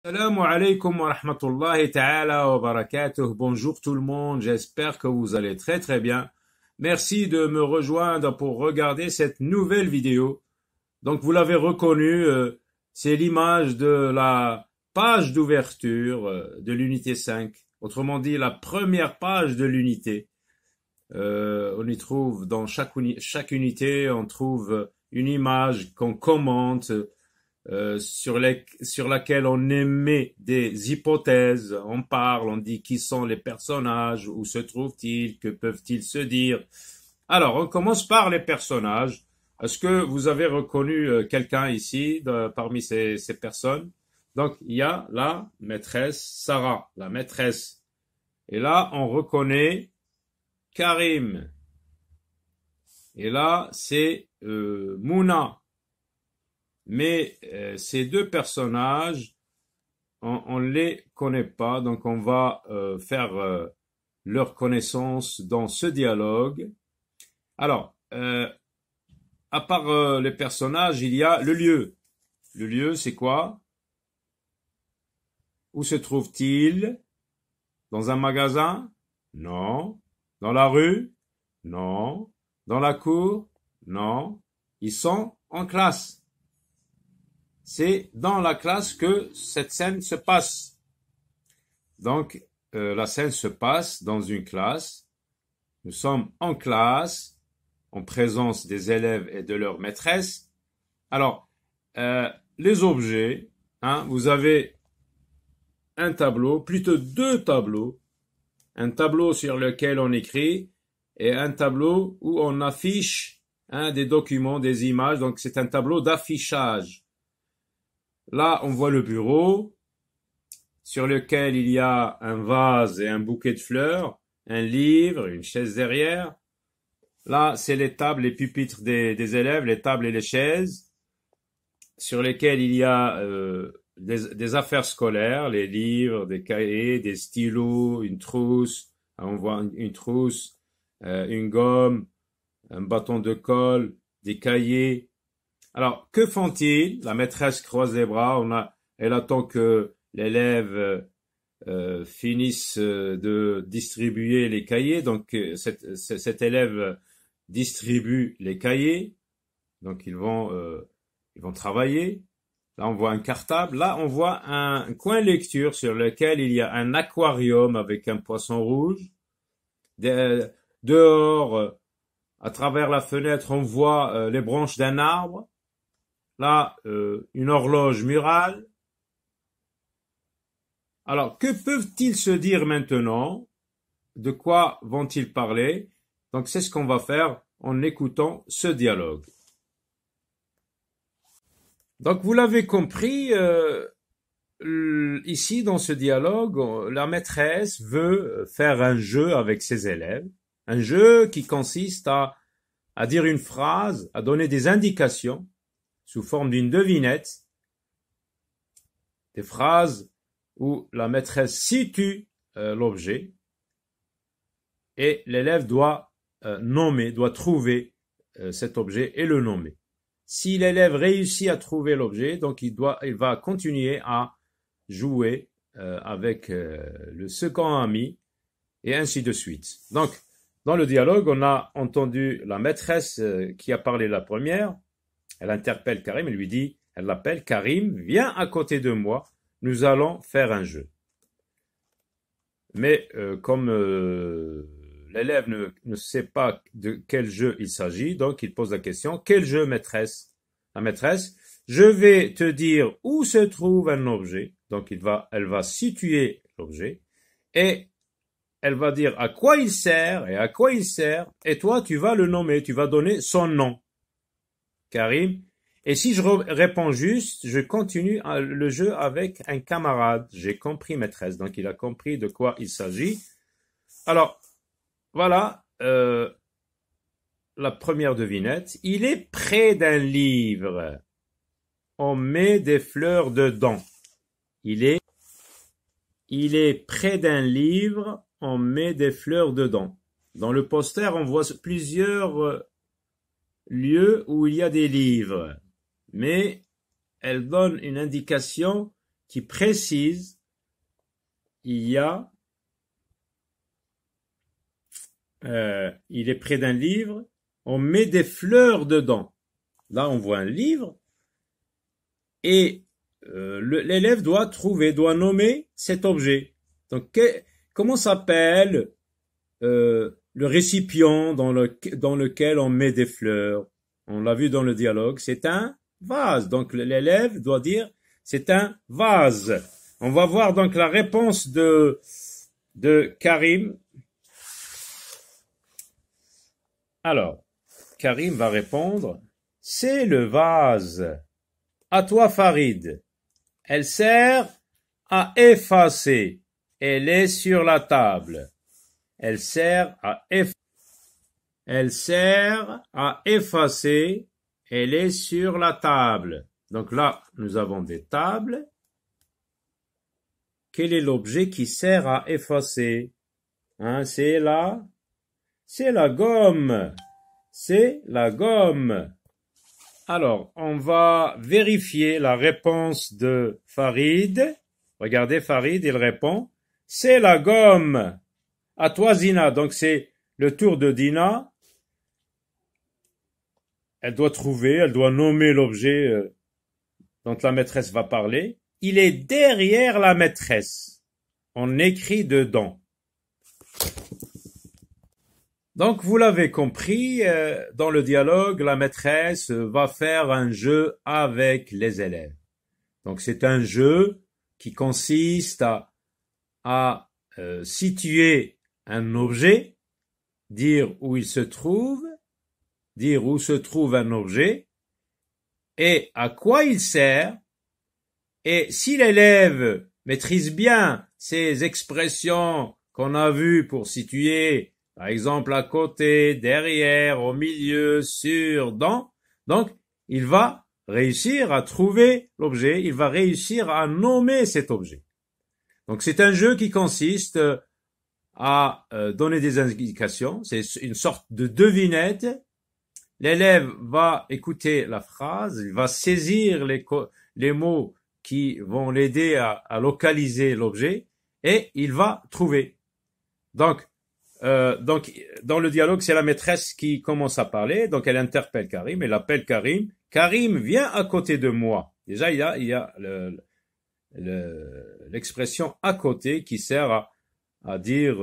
Salam alaikum wa rahmatullahi ta'ala wa barakatuh. Bonjour tout le monde, j'espère que vous allez très bien. Merci de me rejoindre pour regarder cette nouvelle vidéo. Donc vous l'avez reconnu, c'est l'image de la page d'ouverture de l'unité 5. Autrement dit, la première page de l'unité. On y trouve dans chaque unité, on trouve une image qu'on commente, sur laquelle on émet des hypothèses, on parle, on dit qui sont les personnages, où se trouvent-ils, que peuvent-ils se dire. Alors, on commence par les personnages. Est-ce que vous avez reconnu quelqu'un ici parmi ces personnes? Donc, il y a la maîtresse Sarah, la maîtresse. Et là, on reconnaît Karim. Et là, c'est Mouna. Mais ces deux personnages, on les connaît pas, donc on va faire leur connaissance dans ce dialogue. Alors, à part les personnages, il y a le lieu. Le lieu, c'est quoi? Où se trouve-t-il? Dans un magasin? Non. Dans la rue? Non. Dans la cour? Non. Ils sont en classe. C'est dans la classe que cette scène se passe. Donc, la scène se passe dans une classe. Nous sommes en classe, en présence des élèves et de leur maîtresse. Alors, les objets, vous avez un tableau, plutôt deux tableaux. Un tableau sur lequel on écrit et un tableau où on affiche des documents, des images. Donc, c'est un tableau d'affichage. Là, on voit le bureau sur lequel il y a un vase et un bouquet de fleurs, un livre, une chaise derrière. Là, c'est les tables, les pupitres des élèves, les tables et les chaises sur lesquelles il y a des affaires scolaires, les livres, des cahiers, des stylos, une trousse. On voit une trousse, une gomme, un bâton de colle, des cahiers. Alors, que font-ils? La maîtresse croise les bras, elle attend que l'élève finisse de distribuer les cahiers. Donc, cet élève distribue les cahiers. Donc, ils vont travailler. Là, on voit un cartable. Là, on voit un coin lecture sur lequel il y a un aquarium avec un poisson rouge. Dehors, à travers la fenêtre, on voit les branches d'un arbre. Là, une horloge murale. Alors, que peuvent-ils se dire maintenant? De quoi vont-ils parler? Donc, c'est ce qu'on va faire en écoutant ce dialogue. Donc, vous l'avez compris, ici, dans ce dialogue, la maîtresse veut faire un jeu avec ses élèves. Un jeu qui consiste à dire une phrase, à donner des indications sous forme d'une devinette, des phrases où la maîtresse situe l'objet et l'élève doit doit trouver cet objet et le nommer. Si l'élève réussit à trouver l'objet, donc il va continuer à jouer avec le second ami et ainsi de suite. Donc, dans le dialogue, on a entendu la maîtresse qui a parlé la première. Elle interpelle Karim et lui dit, elle l'appelle Karim, viens à côté de moi, nous allons faire un jeu. Mais comme l'élève ne sait pas de quel jeu il s'agit, donc il pose la question, quel jeu, maîtresse? La maîtresse, je vais te dire où se trouve un objet, donc elle va situer l'objet, et elle va dire à quoi il sert, et toi tu vas le nommer, tu vas donner son nom. Karim. Et si je réponds juste, je continue le jeu avec un camarade. J'ai compris, maîtresse. Donc, il a compris de quoi il s'agit. Alors, voilà la première devinette. Il est près d'un livre. On met des fleurs dedans. Il est près d'un livre. On met des fleurs dedans. Dans le poster, on voit plusieurs lieu où il y a des livres, mais elle donne une indication qui précise, il est près d'un livre, on met des fleurs dedans. Là, on voit un livre et l'élève doit nommer cet objet. Donc, comment s'appelle le récipient dans lequel on met des fleurs? On l'a vu dans le dialogue, c'est un vase. Donc, l'élève doit dire, c'est un vase. On va voir donc la réponse de Karim. Alors, Karim va répondre, c'est le vase. À toi, Farid. Elle sert à effacer. Elle est sur la table. Elle sert à effacer. Elle est sur la table. Donc là, nous avons des tables. Quel est l'objet qui sert à effacer? C'est la gomme. C'est la gomme. Alors, on va vérifier la réponse de Farid. Regardez, Farid, il répond, c'est la gomme. À toi, Zina. Donc, c'est le tour de Dina. Elle doit nommer l'objet dont la maîtresse va parler. Il est derrière la maîtresse. On écrit dedans. Donc, vous l'avez compris, dans le dialogue, la maîtresse va faire un jeu avec les élèves. Donc, c'est un jeu qui consiste à situer un objet, dire où se trouve un objet et à quoi il sert. Et si l'élève maîtrise bien ces expressions qu'on a vues pour situer, par exemple, à côté, derrière, au milieu, sur, dans. Donc, il va réussir à trouver l'objet, il va réussir à nommer cet objet. Donc, c'est un jeu qui consiste à donner des indications. C'est une sorte de devinette. L'élève va écouter la phrase, il va saisir les mots qui vont l'aider à localiser l'objet et il va trouver. Donc, dans le dialogue, c'est la maîtresse qui commence à parler. Donc, elle interpelle Karim. Elle appelle Karim. Karim, viens à côté de moi. Déjà, il y a l'expression à côté qui sert à dire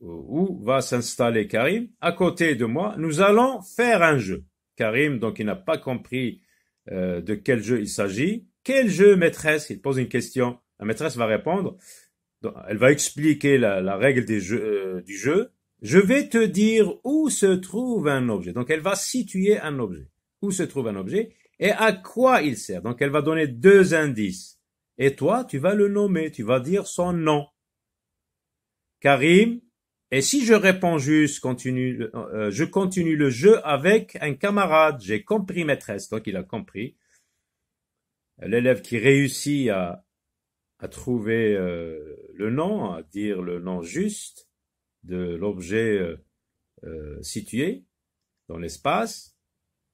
où va s'installer Karim. À côté de moi, nous allons faire un jeu. Karim, donc, il n'a pas compris de quel jeu il s'agit. Quel jeu, maîtresse? Il pose une question. La maîtresse va répondre. Donc, elle va expliquer la règle du jeu. Je vais te dire où se trouve un objet. Donc, elle va situer un objet. Où se trouve un objet et à quoi il sert. Donc, elle va donner 2 indices. Et toi, tu vas le nommer. Tu vas dire son nom. Karim. Et si je réponds juste, je continue le jeu avec un camarade. J'ai compris, maîtresse. Donc, il a compris. L'élève qui réussit à trouver le nom, à dire le nom juste de l'objet situé dans l'espace.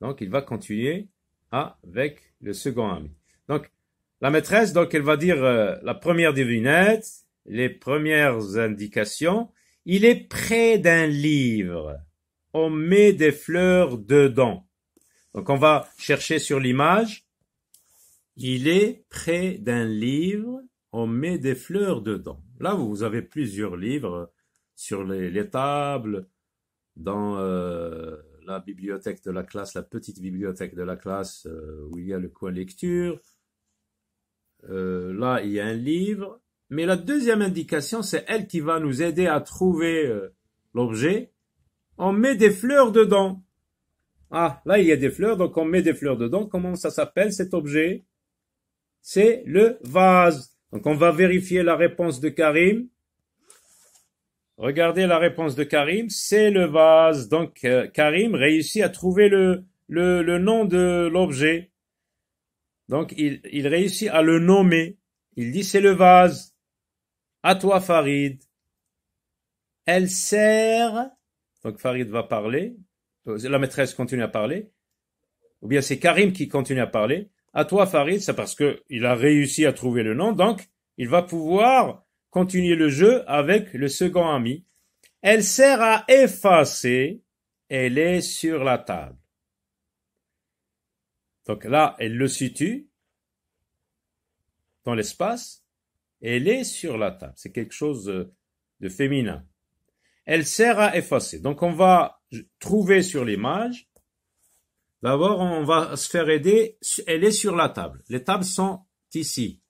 Donc, il va continuer avec le second ami. Donc, la maîtresse, donc, elle va dire la première devinette, les premières indications. Il est près d'un livre. On met des fleurs dedans. Donc, on va chercher sur l'image. Il est près d'un livre. On met des fleurs dedans. Là, vous avez plusieurs livres sur les tables, dans la bibliothèque de la classe, la petite bibliothèque de la classe où il y a le coin lecture. Là, il y a un livre. Mais la deuxième indication, c'est elle qui va nous aider à trouver l'objet. On met des fleurs dedans. Ah, là, il y a des fleurs, donc on met des fleurs dedans. Comment ça s'appelle cet objet? C'est le vase. Donc, on va vérifier la réponse de Karim. Regardez la réponse de Karim, c'est le vase. Donc, Karim réussit à trouver le nom de l'objet. Donc, il réussit à le nommer. Il dit, c'est le vase. À toi, Farid. Elle sert. Donc, Farid va parler. La maîtresse continue à parler. Ou bien c'est Karim qui continue à parler. à toi Farid, c'est parce que il a réussi à trouver le nom, donc il va pouvoir continuer le jeu avec le second ami. Elle sert à effacer, elle est sur la table. Donc là, elle le situe dans l'espace, elle est sur la table. C'est quelque chose de féminin. Elle sert à effacer. Donc on va trouver sur l'image. D'abord, on va se faire aider. Elle est sur la table. Les tables sont ici.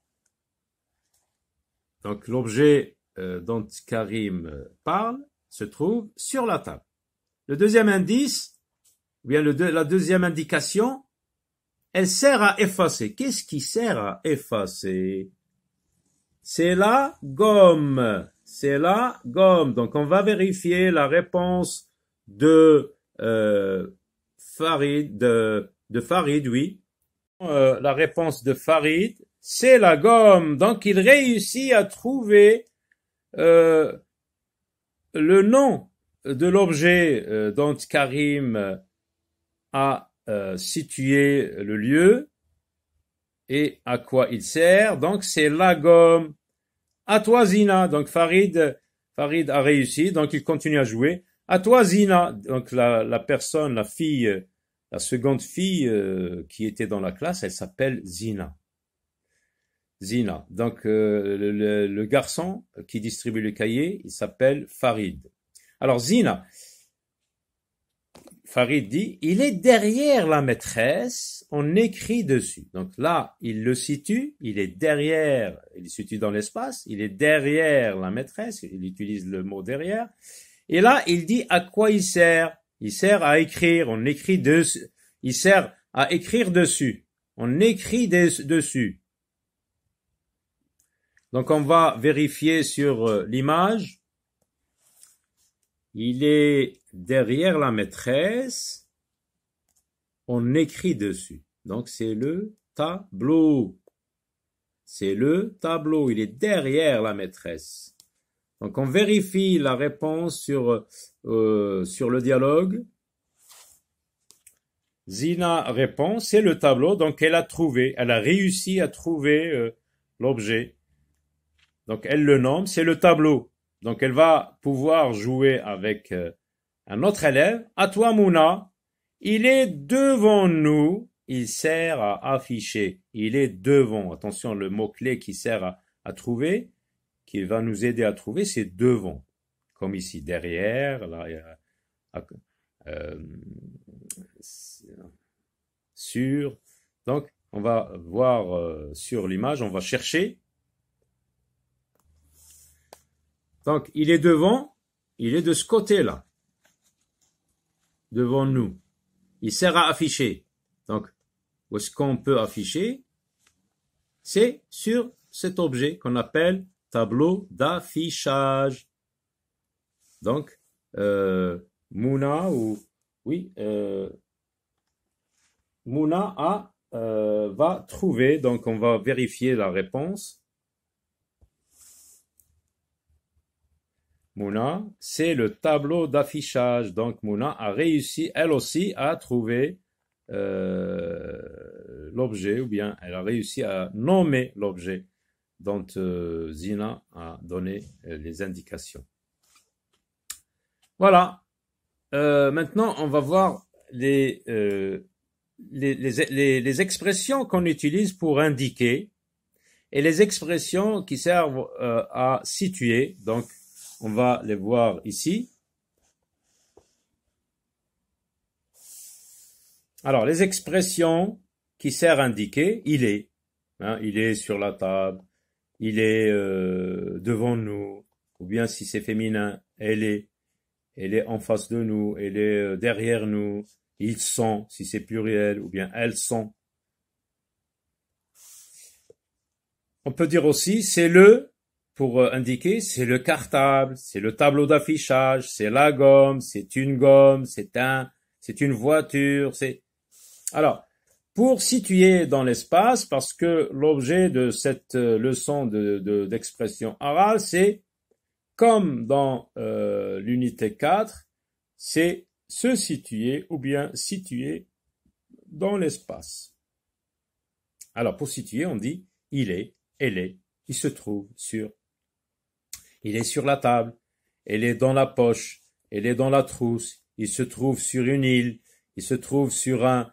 Donc l'objet dont Karim parle se trouve sur la table. Le deuxième indice, ou bien la deuxième indication, elle sert à effacer. Qu'est-ce qui sert à effacer? C'est la gomme. C'est la gomme. Donc on va vérifier la réponse de Farid, de Farid, oui. La réponse de Farid, c'est la gomme. Donc il réussit à trouver le nom de l'objet dont Karim a situé le lieu et à quoi il sert. Donc c'est la gomme. À toi Zina. Donc Farid a réussi. Donc il continue à jouer. À toi Zina. Donc la personne, la fille, la seconde fille qui était dans la classe, elle s'appelle Zina. Zina. Donc le garçon qui distribue le cahier, il s'appelle Farid. Alors Zina, Farid dit, il est derrière la maîtresse, on écrit dessus. Donc là, il le situe, il est derrière, il se situe dans l'espace, il est derrière la maîtresse, il utilise le mot derrière. Et là, il dit à quoi il sert. Il sert à écrire, on écrit dessus. Il sert à écrire dessus. On écrit dessus. Donc on va vérifier sur l'image. Il est derrière la maîtresse, on écrit dessus. Donc c'est le tableau. C'est le tableau, il est derrière la maîtresse. Donc on vérifie la réponse sur le dialogue. Zina répond, c'est le tableau, donc elle a réussi à trouver l'objet. Donc elle le nomme, c'est le tableau. Donc elle va pouvoir jouer avec un autre élève. À toi Mouna, il est devant nous, il sert à afficher. Il est devant. Attention, le mot-clé qui sert à trouver, qui va nous aider à trouver, c'est devant. Comme ici, derrière, là, sur. Donc on va voir sur l'image, on va chercher. Donc, il est devant, il est de ce côté-là, devant nous. Il sert à afficher. Donc, où est-ce qu'on peut afficher? C'est sur cet objet qu'on appelle tableau d'affichage. Donc, Mouna Mouna va trouver, donc on va vérifier la réponse. Mouna, c'est le tableau d'affichage. Donc Mouna a réussi, elle aussi, à trouver l'objet, ou bien elle a réussi à nommer l'objet dont Zina a donné les indications. Voilà. Maintenant, on va voir les expressions qu'on utilise pour indiquer et les expressions qui servent à situer. Donc, on va les voir ici. Alors, les expressions qui servent à indiquer, il est. Il est sur la table, il est devant nous, ou bien si c'est féminin, elle est en face de nous, elle est derrière nous, ils sont, si c'est pluriel, ou bien elles sont. On peut dire aussi, c'est le, pour indiquer, c'est le cartable, c'est le tableau d'affichage, c'est la gomme, c'est une voiture, c'est... Alors, pour situer dans l'espace, parce que l'objet de cette leçon d'expression orale, c'est, comme dans l'unité 4, c'est se situer ou bien situer dans l'espace. Alors, pour situer, on dit il est, elle est, il se trouve sur, il est sur la table, elle est dans la poche, elle est dans la trousse, il se trouve sur une île, il se trouve sur le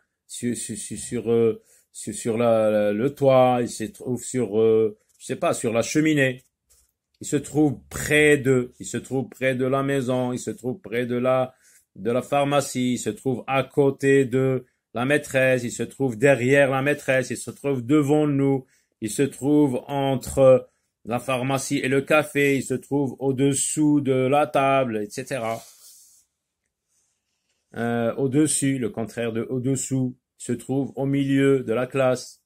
toit, il se trouve sur, je sais pas, sur la cheminée. Il se trouve près de, il se trouve près de la maison, il se trouve près de la pharmacie, il se trouve à côté de la maîtresse, il se trouve derrière la maîtresse, il se trouve devant nous, il se trouve entre la pharmacie et le café, il se trouve au-dessous de la table, etc. Au-dessus, le contraire de au-dessous, il se trouve au milieu de la classe.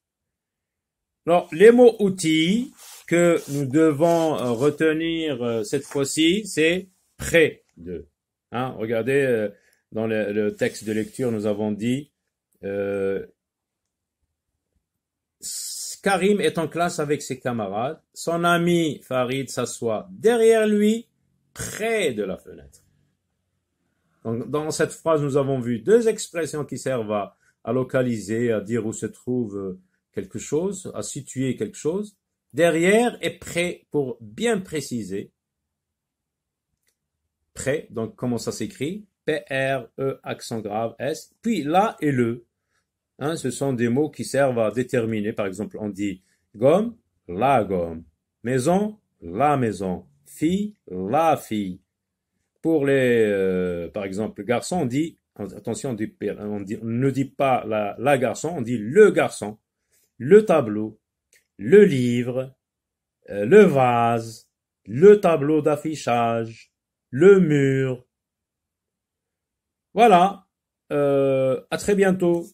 Alors, les mots outils que nous devons retenir cette fois-ci, c'est près de. Hein, regardez, dans le texte de lecture, nous avons dit Karim est en classe avec ses camarades. Son ami Farid s'assoit derrière lui, près de la fenêtre. Donc, dans cette phrase, nous avons vu deux expressions qui servent à localiser, à dire où se trouve quelque chose, à situer quelque chose. Derrière et près pour bien préciser. Près, donc comment ça s'écrit? P-R-E, accent grave, S. Puis là et le. Hein, ce sont des mots qui servent à déterminer. Par exemple, on dit gomme, la gomme. Maison, la maison. Fille, la fille. Pour les, par exemple, garçon, on dit, attention, on ne dit pas la garçon, on dit le garçon. Le tableau, le livre, le vase, le tableau d'affichage, le mur. Voilà, à très bientôt.